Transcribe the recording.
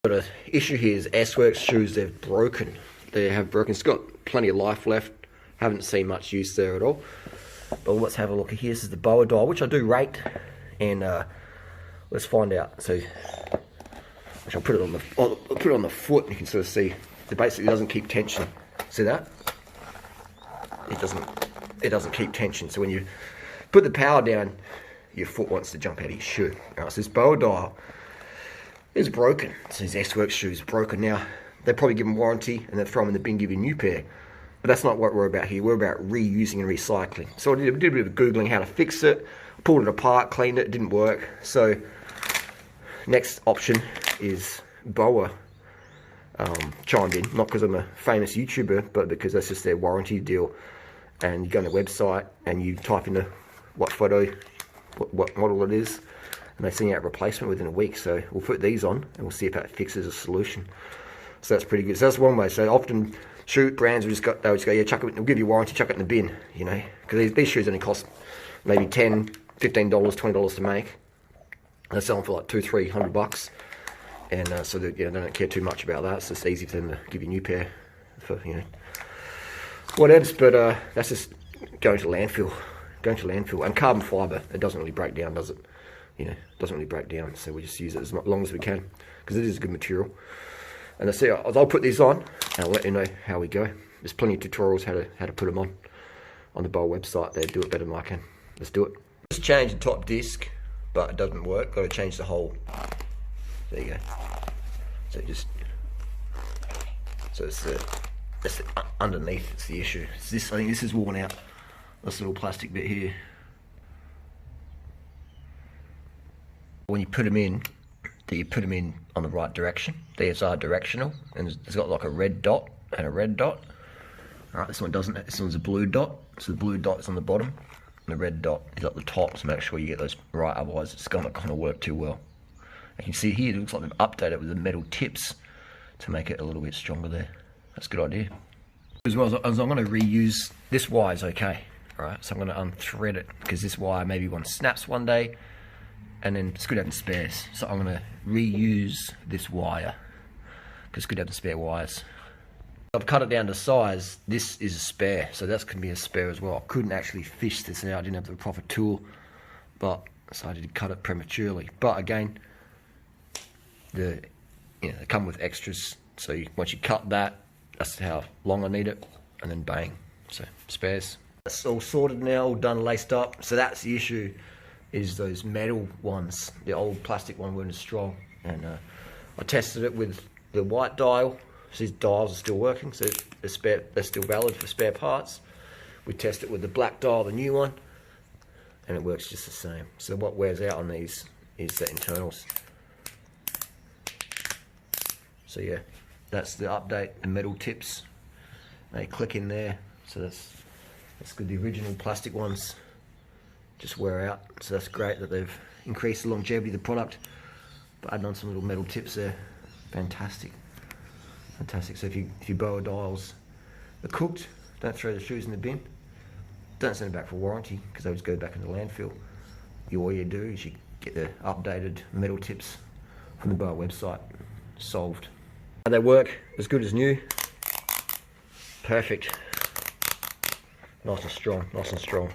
But an issue here is S-Works shoes, they've broken. They have broken. It's got plenty of life left. Haven't seen much use there at all. But let's have a look here. This is the Boa dial, which I do rate. And let's find out. So I'll put it on the foot, and you can sort of see it basically doesn't keep tension. See that? It doesn't keep tension. So when you put the power down, your foot wants to jump out of your shoe. Right, so this Boa dial is broken. So these S-Works shoes broken. Now they probably give them warranty and then throw them in the bin, give you a new pair. But that's not what we're about here. We're about reusing and recycling. So I did a bit of Googling how to fix it, pulled it apart, cleaned it, didn't work. So next option is Boa chimed in, not because I'm a famous YouTuber, but because that's just their warranty deal. And you go on their website and you type in what photo, what model it is, and they send you out a replacement within a week. So we'll put these on and we'll see if that fixes a solution. So that's pretty good. So that's one way. So often shoe brands will just go, yeah, chuck it, they'll give you a warranty, chuck it in the bin, you know, because these shoes only cost maybe $10, $15, $20 to make. They sell them for like $200-300, and so that, they don't care too much about that. It's just easy for them to give you a new pair for whatevs. But that's just going to landfill, and carbon fibre. It doesn't really break down, does it? It doesn't really break down. So we just use it as long as we can because it is a good material. And I'll put these on and I'll let you know how we go. There's plenty of tutorials how to put them on the Boa website. They do it better than I can. Let's do it. Just change the top disc, but it doesn't work. Got to change the whole. There you go. So it's underneath. It's the issue. It's this. I think this is worn out. This little plastic bit here. When you put them in, you put them in on the right direction. These are directional, and it's got like a red dot and a red dot. All right, this one doesn't. This one's a blue dot. So the blue dot is on the bottom, and the red dot is at the top. So make sure you get those right. Otherwise, it's not going to work too well. You can see here, it looks like they've updated it with the metal tips to make it a little bit stronger there. That's a good idea. As well as I'm going to reuse this wire is okay. All right, so I'm going to unthread it because this wire maybe one snaps one day. And then it's good having spares. So I'm going to reuse this wire because it's good having spare wires. I've cut it down to size. This is a spare, so that's going to be a spare as well. I couldn't actually fish this out. I didn't have the proper tool, but so I did cut it prematurely. But again, they come with extras. So once you cut that, that's how long I need it, and then bang. So spares. That's all sorted now, all done, laced up. So that's the issue. Is those metal ones. The old plastic one weren't as strong, and I tested it with the white dial. So these dials are still working, so they're still valid for spare parts. We test it with the black dial, the new one, and it works just the same. So what wears out on these is the internals. So yeah, that's the update. The metal tips, they click in there. So that's good. The original plastic ones just wear out, so that's great that they've increased the longevity of the product, but adding on some little metal tips there, fantastic. So if your Boa dials are cooked, don't throw the shoes in the bin, don't send them back for warranty because they just go back in the landfill. All you do is you get the updated metal tips from the Boa website. Solved. They work as good as new. Perfect. Nice and strong.